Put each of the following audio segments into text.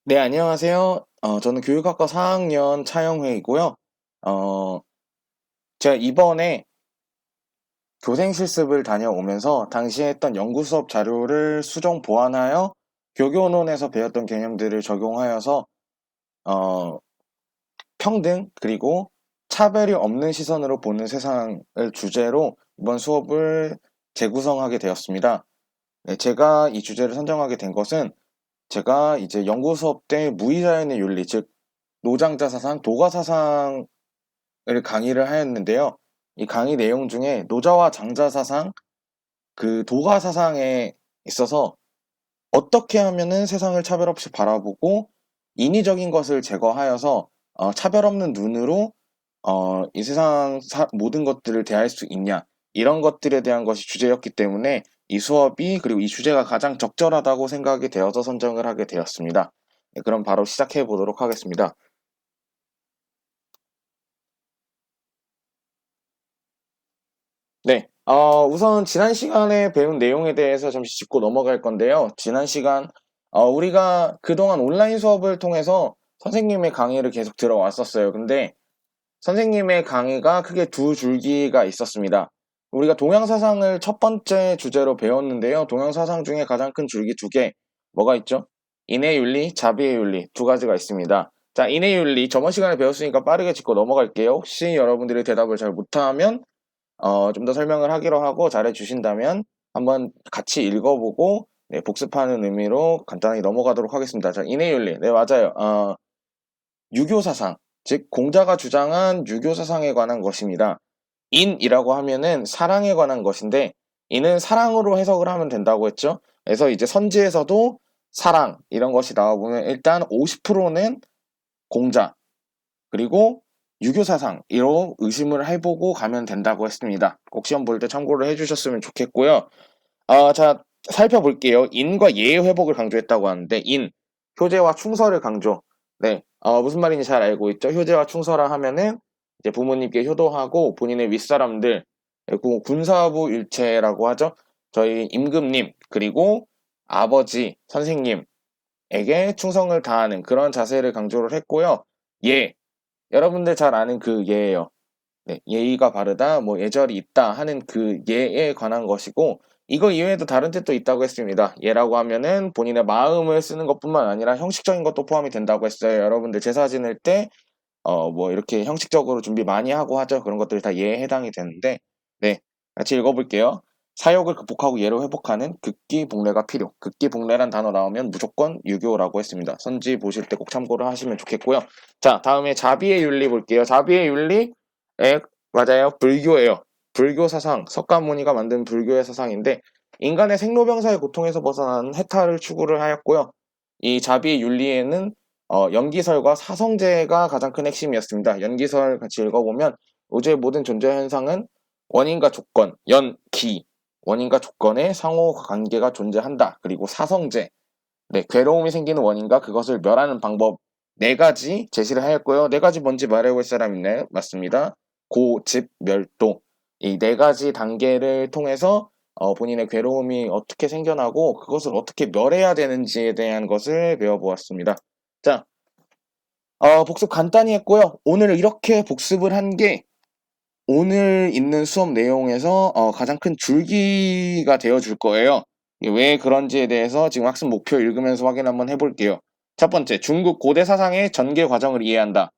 네, 안녕하세요. 저는 교육학과 4학년 차영회이고요. 어, 제가 이번에 교생 실습을 다녀오면서 당시에 했던 연구 수업 자료를 수정 보완하여 교교론에서 배웠던 개념들을 적용하여서 어, 평등 그리고 차별이 없는 시선으로 보는 세상을 주제로 이번 수업을 재구성하게 되었습니다. 네, 제가 이 주제를 선정하게 된 것은 제가 이제 연구 수업 때 무의자연의 윤리, 즉 노장자 사상, 도가 사상을 강의를 하였는데요. 이 강의 내용 중에 노자와 장자 사상, 그 도가 사상에 있어서 어떻게 하면은 세상을 차별 없이 바라보고 인위적인 것을 제거하여서 차별 없는 눈으로 이 세상 모든 것들을 대할 수 있냐, 이런 것들에 대한 것이 주제였기 때문에 이 수업이 그리고 이 주제가 가장 적절하다고 생각이 되어서 선정을 하게 되었습니다. 네, 그럼 바로 시작해 보도록 하겠습니다. 네. 우선 지난 시간에 배운 내용에 대해서 잠시 짚고 넘어갈 건데요. 지난 시간, 우리가 그동안 온라인 수업을 통해서 선생님의 강의를 계속 들어왔었어요. 근데 선생님의 강의가 크게 두 줄기가 있었습니다. 우리가 동양사상을 첫 번째 주제로 배웠는데요. 동양사상 중에 가장 큰 줄기 두 개, 뭐가 있죠? 인해윤리, 자비의윤리 두 가지가 있습니다. 자, 인해윤리 저번 시간에 배웠으니까 빠르게 짚고 넘어갈게요. 혹시 여러분들이 대답을 잘 못하면 좀 더 설명을 하기로 하고 잘해 주신다면 한번 같이 읽어보고 네, 복습하는 의미로 간단하게 넘어가도록 하겠습니다. 자, 인해윤리. 네, 맞아요. 유교 사상, 즉 공자가 주장한 유교 사상에 관한 것입니다. 인이라고 하면은 사랑에 관한 것인데 인은 사랑으로 해석을 하면 된다고 했죠. 그래서 이제 선지에서도 사랑 이런 것이 나와보면 일단 50%는 공자 그리고 유교 사상으로 의심을 해보고 가면 된다고 했습니다. 꼭 시험 볼 때 참고를 해주셨으면 좋겠고요. 자, 살펴볼게요. 인과 예의 회복을 강조했다고 하는데 효제와 충서를 강조. 네, 무슨 말인지 잘 알고 있죠? 효제와 충서라 하면은 이제 부모님께 효도하고 본인의 윗사람들, 그리고 군사부 일체라고 하죠. 저희 임금님 그리고 아버지, 선생님에게 충성을 다하는 그런 자세를 강조를 했고요. 예, 여러분들 잘 아는 그 예예요. 네, 예의가 바르다, 뭐 예절이 있다 하는 그 예에 관한 것이고 이거 이외에도 다른 뜻도 있다고 했습니다. 예라고 하면은 본인의 마음을 쓰는 것뿐만 아니라 형식적인 것도 포함이 된다고 했어요. 여러분들 제사 지낼 때 뭐 이렇게 형식적으로 준비 많이 하고 하죠. 그런 것들이 다 예에 해당이 되는데 네, 같이 읽어볼게요. 사욕을 극복하고 예를 회복하는 극기복례가 필요. 극기복례란 단어 나오면 무조건 유교라고 했습니다. 선지 보실 때 꼭 참고를 하시면 좋겠고요. 자, 다음에 자비의 윤리 볼게요. 자비의 윤리, 맞아요. 불교예요. 불교 사상, 석가모니가 만든 불교의 사상인데 인간의 생로병사의 고통에서 벗어나는 해탈을 추구를 하였고요. 이 자비의 윤리에는 연기설과 사성제가 가장 큰 핵심이었습니다. 연기설 같이 읽어보면 우주의 모든 존재 현상은 원인과 조건, 연기, 원인과 조건의 상호 관계가 존재한다. 그리고 사성제, 네, 괴로움이 생기는 원인과 그것을 멸하는 방법 네 가지 제시를 하였고요. 네 가지 뭔지 말해볼 사람 있나요? 맞습니다. 고, 집, 멸도. 이 네 가지 단계를 통해서 본인의 괴로움이 어떻게 생겨나고 그것을 어떻게 멸해야 되는지에 대한 것을 배워보았습니다. 자, 복습 간단히 했고요. 오늘 이렇게 복습을 한 게 오늘 있는 수업 내용에서 가장 큰 줄기가 되어 줄 거예요. 이게 왜 그런지에 대해서 지금 학습 목표 읽으면서 확인 한번 해볼게요. 첫 번째, 중국 고대 사상의 전개 과정을 이해한다.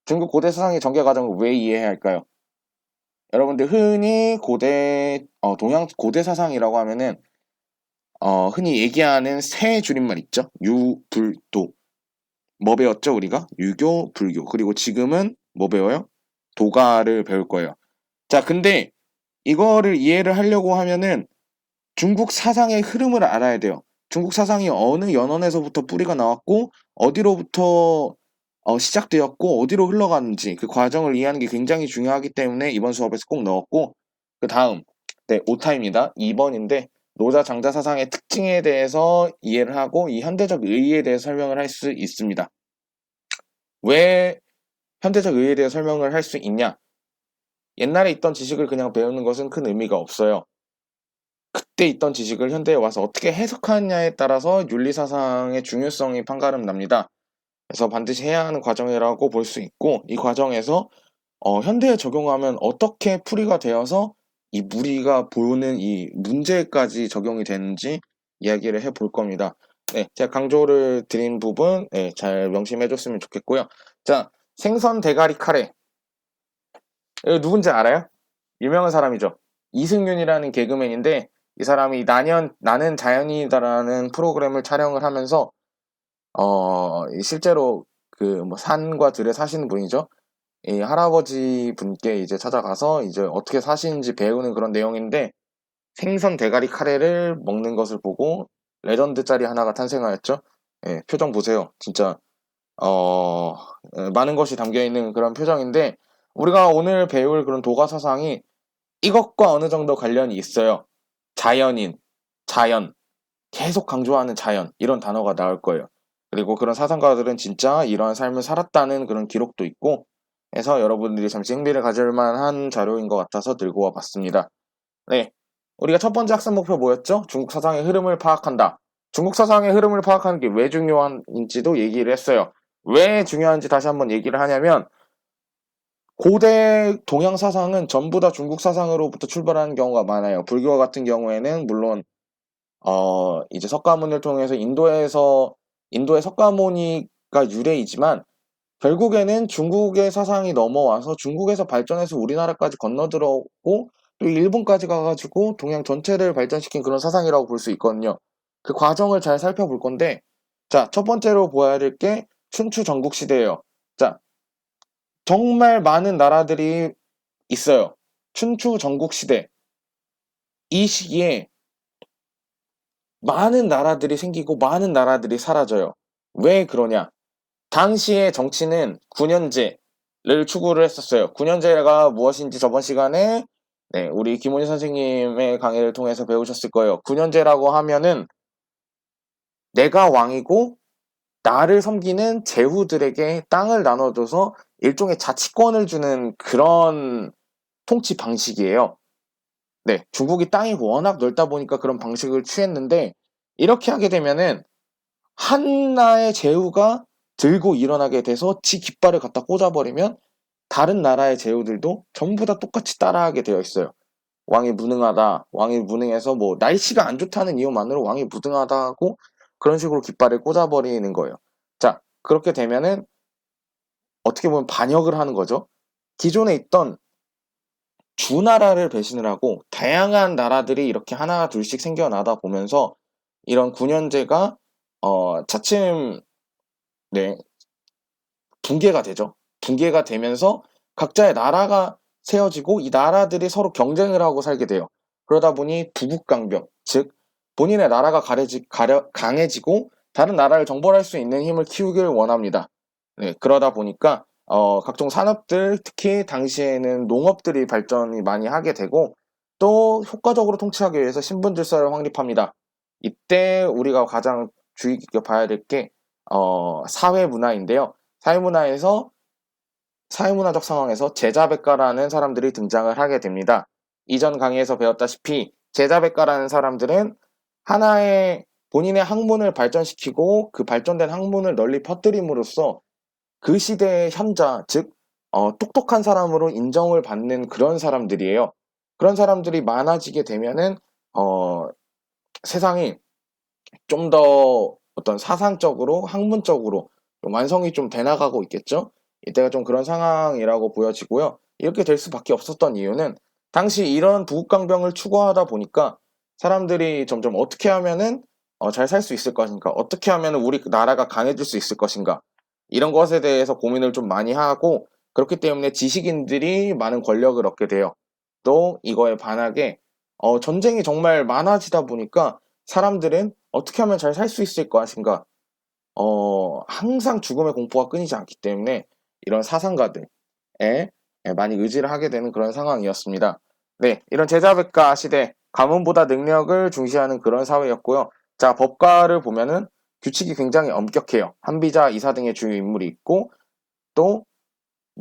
중국 고대 사상의 전개 과정을 왜 이해해야 할까요? 여러분들 흔히 동양 고대 사상이라고 하면은 흔히 얘기하는 세 줄임말 있죠? 유, 불, 도. 뭐 배웠죠, 우리가? 유교, 불교. 그리고 지금은 뭐 배워요? 도가를 배울 거예요. 자, 근데 이거를 이해를 하려고 하면은 중국 사상의 흐름을 알아야 돼요. 중국 사상이 어느 연원에서부터 뿌리가 나왔고 어디로부터 시작되었고 어디로 흘러가는지 그 과정을 이해하는 게 굉장히 중요하기 때문에 이번 수업에서 꼭 넣었고 그 다음 네, 오타입니다. 2번인데 노자 장자 사상의 특징에 대해서 이해를 하고 이 현대적 의의에 대해서 설명을 할 수 있습니다. 왜 현대적 의의에 대해 설명을 할 수 있냐? 옛날에 있던 지식을 그냥 배우는 것은 큰 의미가 없어요. 그때 있던 지식을 현대에 와서 어떻게 해석하느냐에 따라서 윤리사상의 중요성이 판가름 납니다. 그래서 반드시 해야 하는 과정이라고 볼 수 있고, 이 과정에서 현대에 적용하면 어떻게 풀이가 되어서 이 우리가 보는 이 문제까지 적용이 되는지 이야기를 해볼 겁니다. 네, 제가 강조를 드린 부분 잘 명심해 줬으면 좋겠고요. 자, 생선 대가리 카레. 이거 누군지 알아요? 유명한 사람이죠. 이승윤이라는 개그맨인데 이 사람이 나는 자연이다라는 프로그램을 촬영을 하면서 실제로 그 뭐 산과 들에 사시는 분이죠. 이 할아버지 분께 이제 찾아가서 이제 어떻게 사시는지 배우는 그런 내용인데 생선 대가리 카레를 먹는 것을 보고 레전드 짤이 하나가 탄생하였죠. 예, 표정 보세요. 진짜 어, 많은 것이 담겨 있는 그런 표정인데 우리가 오늘 배울 그런 도가 사상이 이것과 어느 정도 관련이 있어요. 자연인, 자연, 계속 강조하는 자연 이런 단어가 나올 거예요. 그리고 그런 사상가들은 진짜 이러한 삶을 살았다는 그런 기록도 있고 해서 여러분들이 잠시 흥미를 가질 만한 자료인 것 같아서 들고 와 봤습니다. 네. 우리가 첫 번째 학습 목표 뭐였죠? 중국 사상의 흐름을 파악한다. 중국 사상의 흐름을 파악하는 게 왜 중요한지도 얘기를 했어요. 왜 중요한지 다시 한번 얘기를 하냐면 고대 동양 사상은 전부 다 중국 사상으로부터 출발하는 경우가 많아요. 불교 같은 경우에는 물론 이제 석가모니를 통해서 인도의 석가모니가 유래이지만 결국에는 중국의 사상이 넘어와서 중국에서 발전해서 우리나라까지 건너들어오고 또 일본까지 가가지고 동양 전체를 발전시킨 그런 사상이라고 볼 수 있거든요. 그 과정을 잘 살펴볼 건데, 자, 첫 번째로 보아야 될 게 춘추 전국시대예요. 자, 정말 많은 나라들이 있어요. 춘추 전국시대. 이 시기에 많은 나라들이 생기고 많은 나라들이 사라져요. 왜 그러냐? 당시의 정치는 군연제를 추구를 했었어요. 군연제가 무엇인지 저번 시간에 우리 김원희 선생님의 강의를 통해서 배우셨을 거예요. 군연제라고 하면은 내가 왕이고 나를 섬기는 제후들에게 땅을 나눠줘서 일종의 자치권을 주는 그런 통치 방식이에요. 네, 중국이 땅이 워낙 넓다 보니까 그런 방식을 취했는데 이렇게 하게 되면은 한나의 제후가 들고 일어나게 돼서 지 깃발을 갖다 꽂아버리면 다른 나라의 제후들도 전부 다 똑같이 따라하게 되어 있어요. 왕이 무능하다. 왕이 무능해서 뭐 날씨가 안 좋다는 이유만으로 왕이 무능하다고 그런 식으로 깃발을 꽂아버리는 거예요. 자, 그렇게 되면은 어떻게 보면 반역을 하는 거죠. 기존에 있던 주나라를 배신을 하고 다양한 나라들이 이렇게 하나 둘씩 생겨나다 보면서 이런 군현제가 차츰 네, 붕괴가 되죠. 붕괴가 되면서 각자의 나라가 세워지고 이 나라들이 서로 경쟁을 하고 살게 돼요. 그러다 보니 부국강병, 즉 본인의 나라가 강해지고 다른 나라를 정벌할 수 있는 힘을 키우길 원합니다. 네, 그러다 보니까 각종 산업들, 특히 당시에는 농업들이 발전이 많이 하게 되고 또 효과적으로 통치하기 위해서 신분질서를 확립합니다. 이때 우리가 가장 주의 깊게 봐야 될 게 사회 문화인데요. 사회문화에서 사회문화적 상황에서 제자백가라는 사람들이 등장을 하게 됩니다. 이전 강의에서 배웠다시피 제자백가라는 사람들은 하나의 본인의 학문을 발전시키고 그 발전된 학문을 널리 퍼뜨림으로써 그 시대의 현자, 즉 똑똑한 사람으로 인정을 받는 그런 사람들이에요. 그런 사람들이 많아지게 되면은 세상이 좀 더 어떤 사상적으로 학문적으로 좀 완성이 좀 돼 나가고 있겠죠. 이때가 좀 그런 상황이라고 보여지고요. 이렇게 될 수밖에 없었던 이유는 당시 이런 부국강병을 추구하다 보니까 사람들이 점점 어떻게 하면은 잘 살 수 있을 것인가, 어떻게 하면은 우리 나라가 강해질 수 있을 것인가, 이런 것에 대해서 고민을 좀 많이 하고 그렇기 때문에 지식인들이 많은 권력을 얻게 돼요. 또 이거에 반하게 전쟁이 정말 많아지다 보니까 사람들은 어떻게 하면 잘 살 수 있을 것인가? 항상 죽음의 공포가 끊이지 않기 때문에 이런 사상가들에 많이 의지를 하게 되는 그런 상황이었습니다. 네, 이런 제자백가 시대, 가문보다 능력을 중시하는 그런 사회였고요. 자, 법가를 보면은 규칙이 굉장히 엄격해요. 한비자, 이사 등의 주요 인물이 있고 또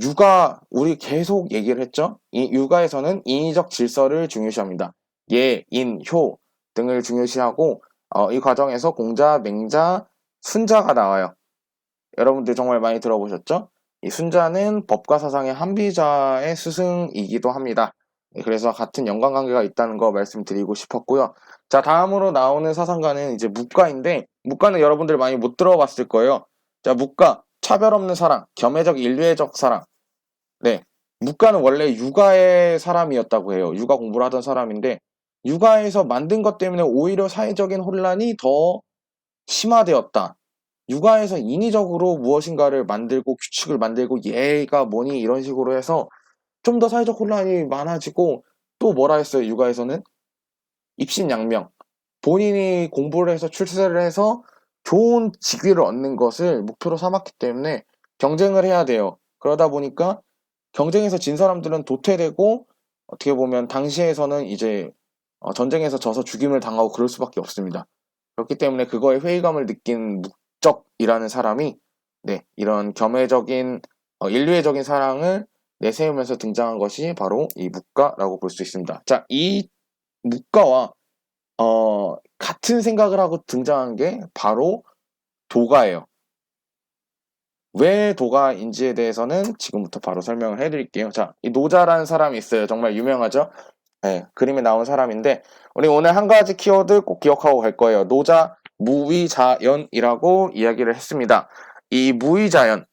육아, 우리 계속 얘기를 했죠? 이 육아에서는 인위적 질서를 중요시합니다. 예, 인, 효 등을 중요시하고 이 과정에서 공자, 맹자, 순자가 나와요. 여러분들 정말 많이 들어보셨죠? 이 순자는 법과 사상의 한비자의 스승이기도 합니다. 그래서 같은 연관관계가 있다는 거 말씀드리고 싶었고요. 자, 다음으로 나오는 사상가는 이제 묵가인데, 묵가는 여러분들 많이 못 들어봤을 거예요. 자, 묵가, 차별 없는 사랑, 겸해적 인류애적 사랑. 네, 묵가는 원래 육아의 사람이었다고 해요. 육아 공부를 하던 사람인데, 육아에서 만든 것 때문에 오히려 사회적인 혼란이 더 심화되었다. 육아에서 인위적으로 무엇인가를 만들고 규칙을 만들고 얘가 뭐니 이런 식으로 해서 좀 더 사회적 혼란이 많아지고, 또 뭐라 했어요, 육아에서는? 입신양명. 본인이 공부를 해서 출세를 해서 좋은 직위를 얻는 것을 목표로 삼았기 때문에 경쟁을 해야 돼요. 그러다 보니까 경쟁에서 진 사람들은 도태되고, 어떻게 보면 당시에서는 이제 전쟁에서 져서 죽임을 당하고 그럴 수밖에 없습니다. 그렇기 때문에 그거에 회의감을 느낀 묵적이라는 사람이, 네, 이런 겸해적인 인류애적인 사랑을 내세우면서 등장한 것이 바로 이 묵가라고 볼 수 있습니다. 자, 이 묵가와 같은 생각을 하고 등장한 게 바로 도가예요. 왜 도가인지에 대해서는 지금부터 바로 설명을 해드릴게요. 자, 이 노자라는 사람이 있어요. 정말 유명하죠? 네, 그림에 나온 사람인데, 우리 오늘 한 가지 키워드 꼭 기억하고 갈 거예요. 노자 무위자연이라고 이야기를 했습니다. 이 무위자연,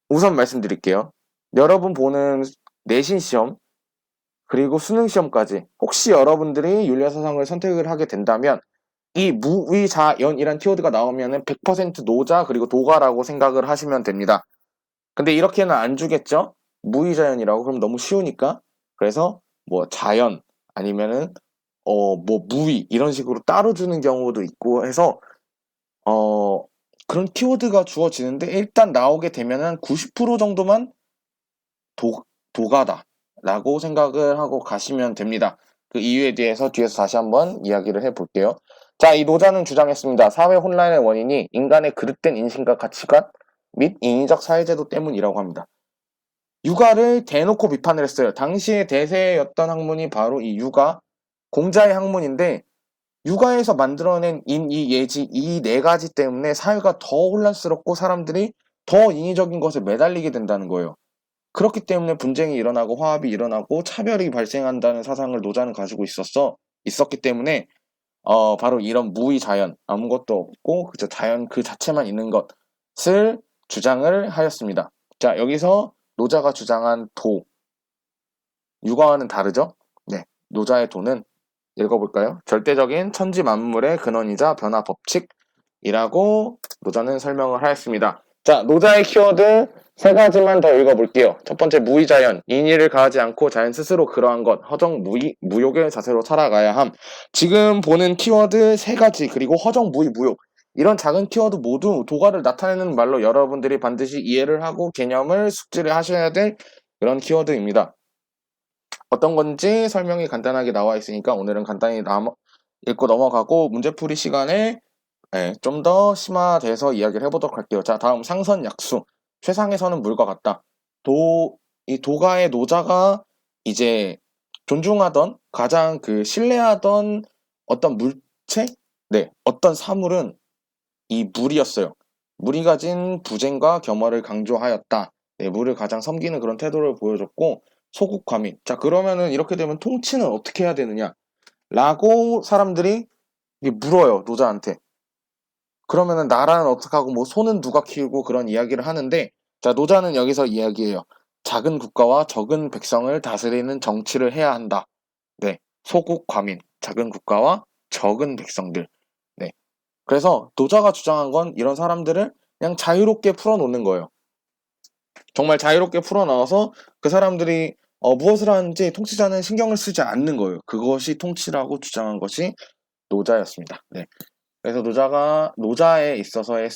우선 말씀드릴게요. 여러분 보는 내신 시험, 그리고 수능 시험까지 혹시 여러분들이 윤리사상을 선택을 하게 된다면 이 무위자연이란 키워드가 나오면은 100% 노자 그리고 도가라고 생각을 하시면 됩니다. 근데 이렇게는 안 주겠죠? 무위자연이라고 그럼 너무 쉬우니까. 그래서 뭐 자연 아니면은 뭐 무위 이런 식으로 따로 주는 경우도 있고 해서 어 그런 키워드가 주어지는데, 일단 나오게 되면은 90% 정도만 도, 도가다라고 생각을 하고 가시면 됩니다. 그 이유에 대해서 뒤에서 다시 한번 이야기를 해볼게요. 자, 이 노자는 주장했습니다. 사회 혼란의 원인이 인간의 그릇된 인식과 가치관 및 인위적 사회제도 때문이라고 합니다. 육아를 대놓고 비판을 했어요. 당시의 대세였던 학문이 바로 이 육아, 공자의 학문인데, 육아에서 만들어낸 인이 예지 이 네 가지 때문에 사회가 더 혼란스럽고 사람들이 더 인위적인 것에 매달리게 된다는 거예요. 그렇기 때문에 분쟁이 일어나고 화합이 일어나고 차별이 발생한다는 사상을 노자는 가지고 있었기 때문에 바로 이런 무위자연, 아무것도 없고 그저 자연 그 자체만 있는 것을 주장을 하였습니다. 자, 여기서 노자가 주장한 도, 육아와는 다르죠? 네, 노자의 도는 읽어볼까요? 절대적인 천지 만물의 근원이자 변화 법칙이라고 노자는 설명을 하였습니다. 자, 노자의 키워드 세 가지만 더 읽어볼게요. 첫 번째, 무위자연. 인의를 가하지 않고 자연 스스로 그러한 것, 허정 무욕의 자세로 살아가야 함. 지금 보는 키워드 세 가지, 그리고 허정 무욕. 이런 작은 키워드 모두 도가를 나타내는 말로 여러분들이 반드시 이해를 하고 개념을 숙지를 하셔야 될 그런 키워드입니다. 어떤 건지 설명이 간단하게 나와 있으니까 오늘은 간단히 읽고 넘어가고 문제풀이 시간에 좀 더 심화돼서 이야기를 해보도록 할게요. 자, 다음 상선약수. 최상에서는 물과 같다. 이 도가의 노자가 이제 존중하던 가장 그 신뢰하던 어떤 물체? 네, 어떤 사물은 이 물이었어요. 물이 가진 부쟁과 겸허를 강조하였다. 네, 물을 가장 섬기는 그런 태도를 보여줬고, 소국과민. 자, 그러면은 이렇게 되면 통치는 어떻게 해야 되느냐? 라고 사람들이 이게 물어요, 노자한테. 그러면은 나라는 어떻게 하고 뭐 소는 누가 키우고 그런 이야기를 하는데, 자, 노자는 여기서 이야기해요. 작은 국가와 적은 백성을 다스리는 정치를 해야 한다. 네, 소국과민. 작은 국가와 적은 백성들. 네. 그래서 노자가 주장한 건 이런 사람들을 그냥 자유롭게 풀어놓는 거예요. 정말 자유롭게 풀어놔서 그 사람들이 무엇을 하는지 통치자는 신경을 쓰지 않는 거예요. 그것이 통치라고 주장한 것이 노자였습니다. 네. 그래서 노자에 있어서의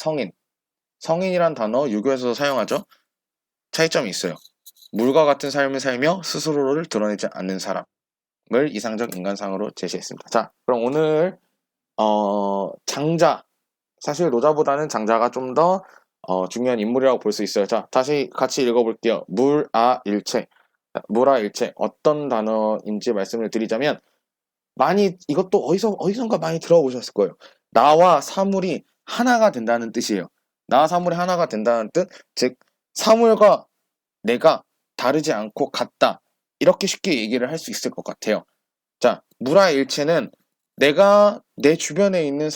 성인이란 단어 유교에서도 사용하죠. 차이점이 있어요. 물과 같은 삶을 살며 스스로를 드러내지 않는 사람을 이상적 인간상으로 제시했습니다. 자, 그럼 오늘 장자, 사실 노자보다는 장자가 좀 더 중요한 인물이라고 볼 수 있어요. 자, 다시 같이 읽어볼게요. 물아일체. 물아일체. 어떤 단어인지 말씀을 드리자면, 이것도 어디선가 많이 들어보셨을 거예요. 나와 사물이 하나가 된다는 뜻이에요. 나와 사물이 하나가 된다는 뜻, 즉 사물과 내가 다르지 않고 같다. 이렇게 쉽게 얘기를 할 수 있을 것 같아요. 자, 무라의 일체는 내가 내 주변에 있는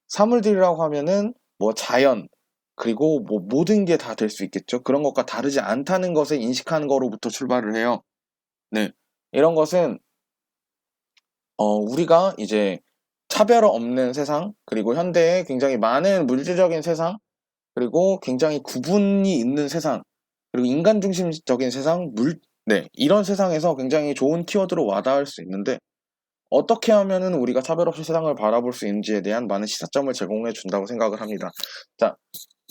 사물들이라고 하면은 뭐 자연, 그리고 뭐 모든 게 다 될 수 있겠죠. 그런 것과 다르지 않다는 것을 인식하는 거로부터 출발을 해요. 네. 이런 것은 우리가 이제 차별 없는 세상, 그리고 현대에 굉장히 많은 물질적인 세상, 그리고 굉장히 구분이 있는 세상, 그리고 인간 중심적인 세상, 네, 이런 세상에서 굉장히 좋은 키워드로 와닿을 수 있는데, 어떻게 하면은 우리가 차별 없이 세상을 바라볼 수 있는지에 대한 많은 시사점을 제공해 준다고 생각을 합니다. 자,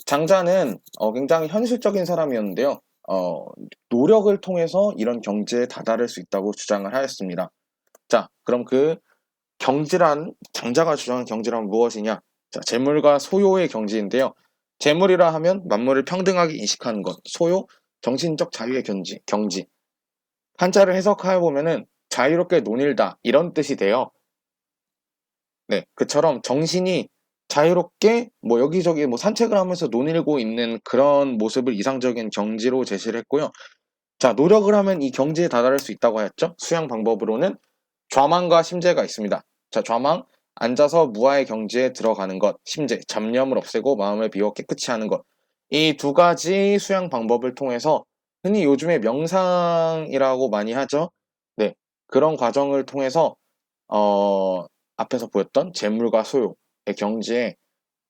장자는 굉장히 현실적인 사람이었는데요. 어, 노력을 통해서 이런 경지에 다다를 수 있다고 주장을 하였습니다. 자, 그럼 장자가 주장한 경지란 무엇이냐? 자, 재물과 소요의 경지인데요. 재물이라 하면 만물을 평등하게 인식하는 것, 소요, 정신적 자유의 경지. 한자를 해석하여 보면은 자유롭게 논일다 이런 뜻이 돼요. 네, 그처럼 정신이 자유롭게 뭐 여기저기 뭐 산책을 하면서 논일고 있는 그런 모습을 이상적인 경지로 제시를 했고요. 자, 노력을 하면 이 경지에 다다를 수 있다고 하였죠. 수양 방법으로는 좌망과 심재가 있습니다. 자, 좌망, 앉아서 무아의 경지에 들어가는 것, 심재, 잡념을 없애고 마음을 비워 깨끗이 하는 것. 이 두 가지 수양 방법을 통해서 흔히 요즘에 명상이라고 많이 하죠. 네, 그런 과정을 통해서 앞에서 보였던 재물과 소유의 경지에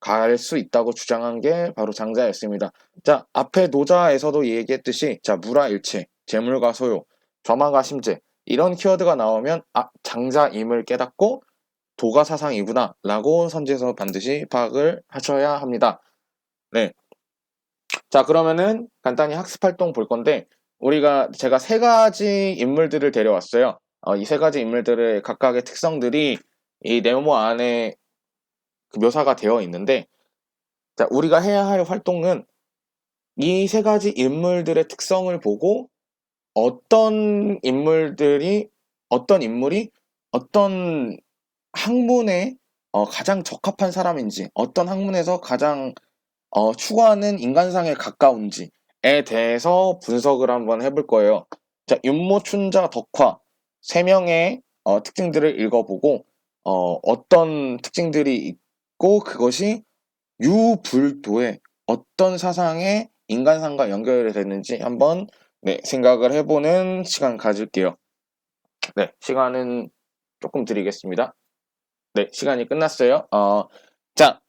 갈 수 있다고 주장한 게 바로 장자였습니다. 자, 앞에 노자에서도 얘기했듯이, 자, 무라일체, 재물과 소유, 좌마가 심재, 이런 키워드가 나오면, 장자임을 깨닫고 도가 사상이구나, 라고 선지에서 반드시 파악을 하셔야 합니다. 네. 자, 그러면은 간단히 학습 활동 볼 건데, 제가 세 가지 인물들을 데려왔어요. 이 세 가지 인물들의 각각의 특성들이 이 네모 안에 묘사가 되어 있는데, 자, 우리가 해야 할 활동은 이 세 가지 인물들의 특성을 보고 어떤 인물들이, 어떤 인물이 어떤 학문에 가장 적합한 사람인지, 어떤 학문에서 가장 추구하는 인간상에 가까운지에 대해서 분석을 한번 해볼 거예요. 자, 윤모, 춘자, 덕화 세 명의 특징들을 읽어보고 어떤 특징들이 있고 그것이 유불도의 어떤 사상의 인간상과 연결이 됐는지 한번 네, 생각을 해보는 시간 가질게요. 네, 시간은 조금 드리겠습니다. 네, 시간이 끝났어요. 자,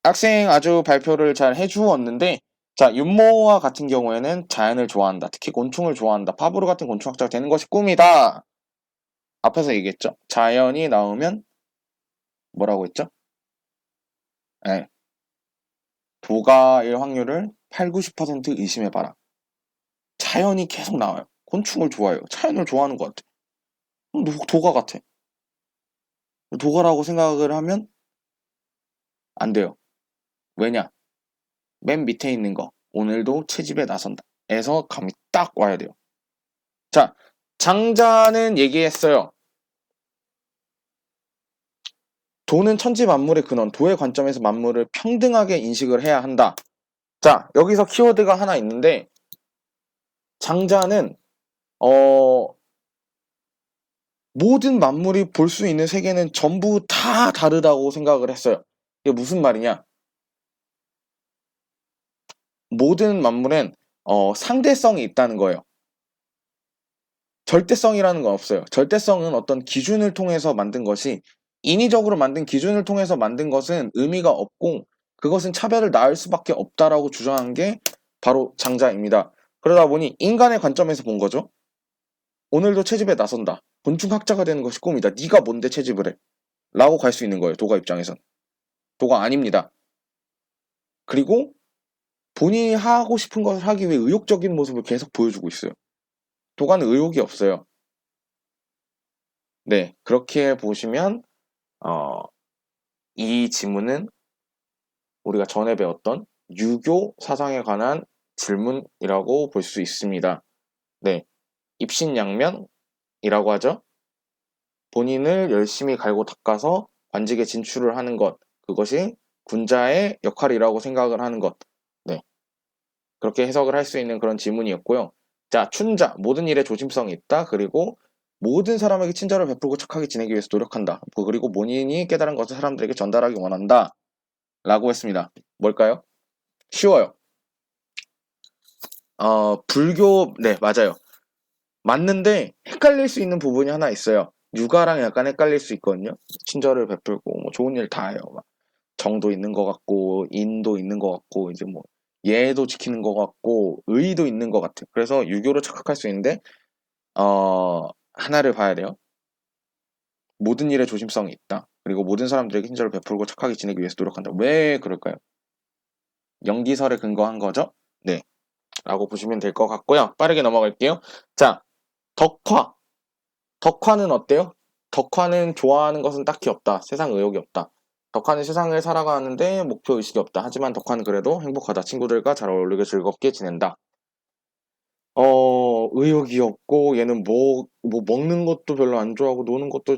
학생 아주 발표를 잘 해주었는데, 자, 윤모와 같은 경우에는 자연을 좋아한다. 특히 곤충을 좋아한다. 파브르 같은 곤충학자가 되는 것이 꿈이다. 앞에서 얘기했죠. 자연이 나오면 뭐라고 했죠? 네, 도가일 확률을 8, 90% 의심해봐라. 자연이 계속 나와요. 곤충을 좋아해요. 자연을 좋아하는 것 같아. 도가 같아. 도가라고 생각을 하면 안 돼요. 왜냐? 맨 밑에 있는 거. 오늘도 채집에 나선다. 에서 감이 딱 와야 돼요. 자, 장자는 얘기했어요. 도는 천지 만물의 근원, 도의 관점에서 만물을 평등하게 인식을 해야 한다. 자, 여기서 키워드가 하나 있는데, 장자는, 모든 만물이 볼 수 있는 세계는 전부 다 다르다고 생각을 했어요. 이게 무슨 말이냐? 모든 만물엔 상대성이 있다는 거예요. 절대성이라는 건 없어요. 절대성은 어떤 기준을 통해서 만든 것이 인위적으로 만든 기준을 통해서 만든 것은 의미가 없고 그것은 차별을 낳을 수밖에 없다라고 주장한 게 바로 장자입니다. 그러다 보니 인간의 관점에서 본 거죠. 오늘도 채집에 나선다. 곤충학자가 되는 것이 꿈이다. 네가 뭔데 채집을 해? 라고 갈 수 있는 거예요. 도가 입장에선. 도가 아닙니다. 그리고 본인이 하고 싶은 것을 하기 위해 의욕적인 모습을 계속 보여주고 있어요. 도가는 의욕이 없어요. 네, 그렇게 보시면 어, 이 지문은 우리가 전에 배웠던 유교 사상에 관한 질문이라고 볼 수 있습니다. 네, 입신양면이라고 하죠. 본인을 열심히 갈고 닦아서 관직에 진출을 하는 것, 그것이 군자의 역할이라고 생각을 하는 것. 네. 그렇게 해석을 할 수 있는 그런 지문이었고요. 자, 춘자, 모든 일에 조심성이 있다. 그리고 모든 사람에게 친절을 베풀고 착하게 지내기 위해서 노력한다. 그리고 본인이 깨달은 것을 사람들에게 전달하기 원한다. 라고 했습니다. 뭘까요? 쉬워요. 불교, 네, 맞아요. 맞는데 헷갈릴 수 있는 부분이 하나 있어요. 육아랑 약간 헷갈릴 수 있거든요. 친절을 베풀고 뭐 좋은 일 다 해요. 막 정도 있는 것 같고 인도 있는 것 같고 이제 뭐 예도 지키는 것 같고 의도 있는 것 같아요. 그래서 유교로 착각할 수 있는데 하나를 봐야 돼요. 모든 일에 조심성이 있다. 그리고 모든 사람들에게 친절을 베풀고 착하게 지내기 위해서 노력한다. 왜 그럴까요? 연기설에 근거한 거죠? 네. 라고 보시면 될 것 같고요. 빠르게 넘어갈게요. 자, 덕화. 덕화는 어때요? 덕화는 좋아하는 것은 딱히 없다. 세상 의욕이 없다. 덕화는 세상을 살아가는데 목표 의식이 없다. 하지만 덕화는 그래도 행복하다. 친구들과 잘 어울리고 즐겁게 지낸다. 의욕이 없고 얘는 뭐 먹는 것도 별로 안 좋아하고 노는 것도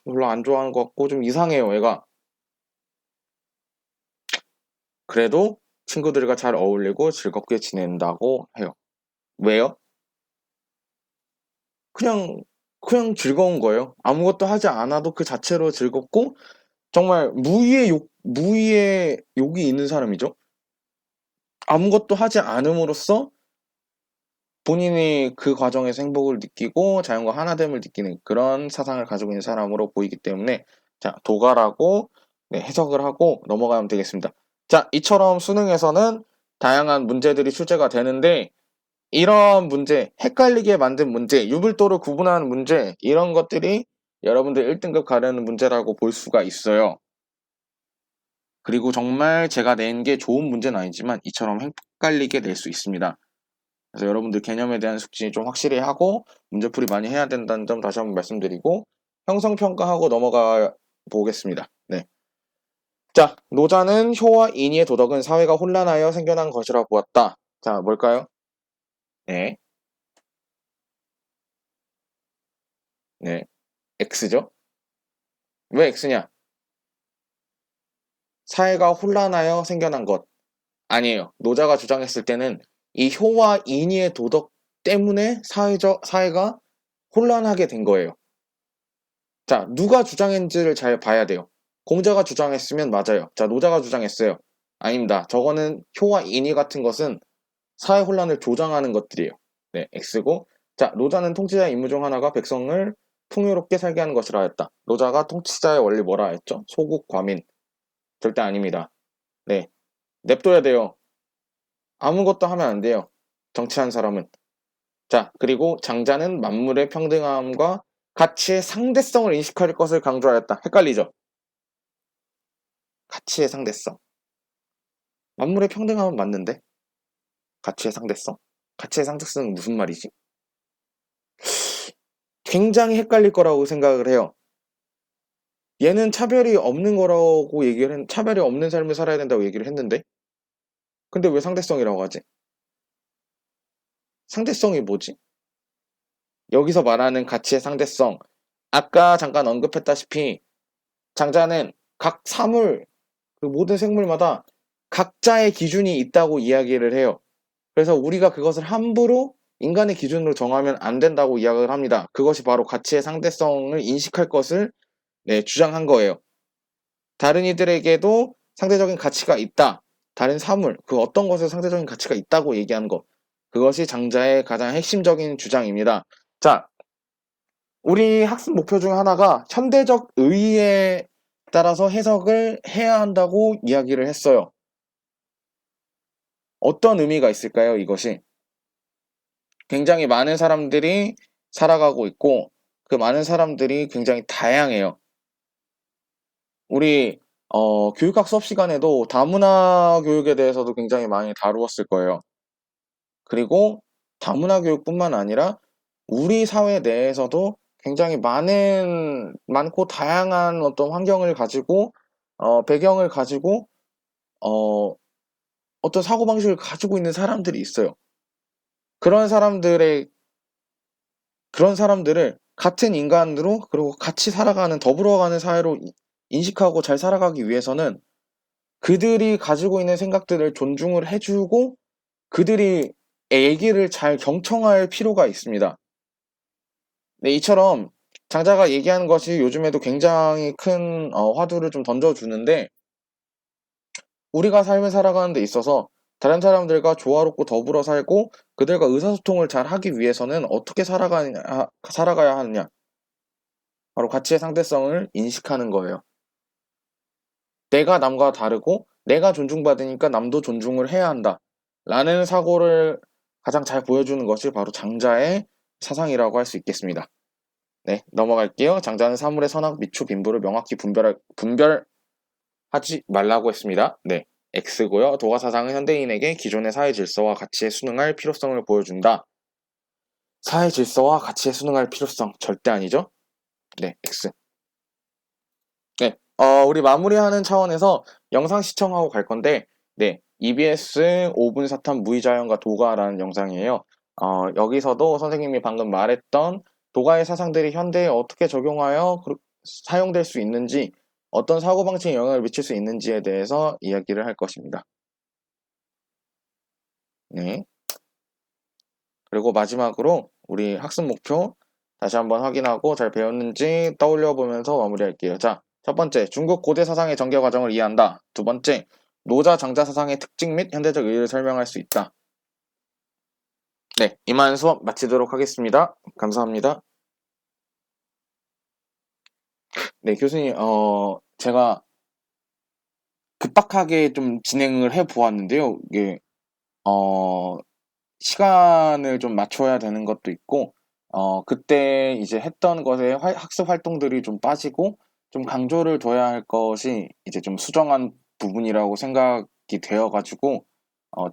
별로 안 좋아하는 것 같고 좀 이상해요, 얘가. 그래도 친구들과 잘 어울리고 즐겁게 지낸다고 해요. 왜요? 그냥 그냥 즐거운 거예요. 아무것도 하지 않아도 그 자체로 즐겁고 정말 무의의 욕이 있는 사람이죠. 아무것도 하지 않음으로써 본인이 그 과정에서 행복을 느끼고 자연과 하나됨을 느끼는 그런 사상을 가지고 있는 사람으로 보이기 때문에 자, 도가라고 네, 해석을 하고 넘어가면 되겠습니다. 자, 이처럼 수능에서는 다양한 문제들이 출제가 되는데 이런 문제, 헷갈리게 만든 문제, 유불도를 구분하는 문제 이런 것들이 여러분들 1등급 가려는 문제라고 볼 수가 있어요. 그리고 정말 제가 낸 게 좋은 문제는 아니지만 이처럼 헷갈리게 낼 수 있습니다. 그래서 여러분들 개념에 대한 숙지 좀 확실히 하고 문제풀이 많이 해야 된다는 점 다시 한번 말씀드리고 형성평가하고 넘어가 보겠습니다. 네. 자, 노자는 효와 인의의 도덕은 사회가 혼란하여 생겨난 것이라 보았다. 자, 뭘까요? 네. 네. X죠? 왜 X냐? 사회가 혼란하여 생겨난 것. 아니에요. 노자가 주장했을 때는 이 효와 인의의 도덕 때문에 사회가 혼란하게 된 거예요. 자, 누가 주장했는지를 잘 봐야 돼요. 공자가 주장했으면 맞아요. 자, 노자가 주장했어요. 아닙니다. 저거는 효와 인의 같은 것은 사회 혼란을 조장하는 것들이에요. 네, X고. 자, 노자는 통치자의 임무 중 하나가 백성을 풍요롭게 살게 하는 것이라 했다. 노자가 통치자의 원리 뭐라 했죠? 소국 과민. 절대 아닙니다. 네, 냅둬야 돼요. 아무것도 하면 안 돼요. 정치한 사람은. 자, 그리고 장자는 만물의 평등함과 가치의 상대성을 인식할 것을 강조하였다. 헷갈리죠? 가치의 상대성. 만물의 평등함은 맞는데 가치의 상대성? 가치의 상대성은 무슨 말이지? 굉장히 헷갈릴 거라고 생각을 해요. 얘는 차별이 없는 거라고 차별이 없는 삶을 살아야 된다고 얘기를 했는데 근데 왜 상대성이라고 하지? 상대성이 뭐지? 여기서 말하는 가치의 상대성. 아까 잠깐 언급했다시피 장자는 각 사물, 그 모든 생물마다 각자의 기준이 있다고 이야기를 해요. 그래서 우리가 그것을 함부로 인간의 기준으로 정하면 안 된다고 이야기를 합니다. 그것이 바로 가치의 상대성을 인식할 것을 네, 주장한 거예요. 다른 이들에게도 상대적인 가치가 있다. 다른 사물, 그 어떤 것에 상대적인 가치가 있다고 얘기하는 것. 그것이 장자의 가장 핵심적인 주장입니다. 자, 우리 학습 목표 중 하나가 현대적 의의에 따라서 해석을 해야 한다고 이야기를 했어요. 어떤 의미가 있을까요, 이것이? 굉장히 많은 사람들이 살아가고 있고, 그 많은 사람들이 굉장히 다양해요. 우리, 교육학 수업 시간에도 다문화 교육에 대해서도 굉장히 많이 다루었을 거예요. 그리고 다문화 교육뿐만 아니라 우리 사회 내에서도 굉장히 많고 다양한 어떤 환경을 가지고, 배경을 가지고, 어, 어떤 사고방식을 가지고 있는 사람들이 있어요. 그런 사람들의 그런 사람들을 같은 인간으로 그리고 같이 살아가는 더불어가는 사회로 인식하고 잘 살아가기 위해서는 그들이 가지고 있는 생각들을 존중을 해주고 그들이 얘기를 잘 경청할 필요가 있습니다. 네, 이처럼 장자가 얘기하는 것이 요즘에도 굉장히 큰 화두를 좀 던져주는데 우리가 삶을 살아가는 데 있어서 다른 사람들과 조화롭고 더불어 살고 그들과 의사소통을 잘 하기 위해서는 어떻게 살아가야 하느냐? 바로 가치의 상대성을 인식하는 거예요. 내가 남과 다르고 내가 존중받으니까 남도 존중을 해야 한다. 라는 사고를 가장 잘 보여주는 것이 바로 장자의 사상이라고 할 수 있겠습니다. 네, 넘어갈게요. 장자는 사물의 선악, 미추, 빈부를 명확히 분별하지 말라고 했습니다. 네, X고요. 도가 사상은 현대인에게 기존의 사회 질서와 가치에 순응할 필요성을 보여준다. 사회 질서와 가치에 순응할 필요성 절대 아니죠? 네, X. 네, 우리 마무리하는 차원에서 영상 시청하고 갈 건데, 네, EBS 5분 사탐 무의자연과 도가라는 영상이에요. 여기서도 선생님이 방금 말했던 도가의 사상들이 현대에 어떻게 적용하여 사용될 수 있는지, 어떤 사고방식에 영향을 미칠 수 있는지에 대해서 이야기를 할 것입니다. 네. 그리고 마지막으로 우리 학습 목표 다시 한번 확인하고 잘 배웠는지 떠올려 보면서 마무리할게요. 자, 첫 번째, 중국 고대 사상의 전개 과정을 이해한다. 두 번째, 노자 장자 사상의 특징 및 현대적 의의를 설명할 수 있다. 네, 이만 수업 마치도록 하겠습니다. 감사합니다. 네, 교수님, 제가 급박하게 좀 진행을 해 보았는데요. 이게, 시간을 좀 맞춰야 되는 것도 있고, 그때 이제 했던 것에 학습 활동들이 좀 빠지고, 좀 강조를 둬야 할 것이 이제 좀 수정한 부분이라고 생각이 되어가지고,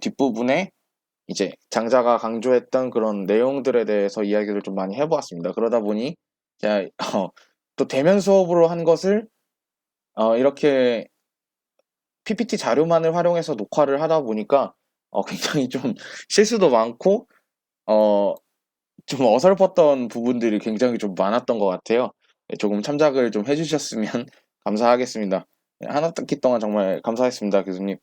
뒷부분에 이제 장자가 강조했던 그런 내용들에 대해서 이야기를 좀 많이 해보았습니다. 그러다 보니, 제가, 또 대면 수업으로 한 것을, 이렇게 PPT 자료만을 활용해서 녹화를 하다 보니까, 굉장히 좀 실수도 많고, 어, 좀 어설펐던 부분들이 굉장히 좀 많았던 것 같아요. 네, 조금 참작을 좀 해주셨으면 감사하겠습니다. 네, 한 학기 동안 정말 감사했습니다, 교수님.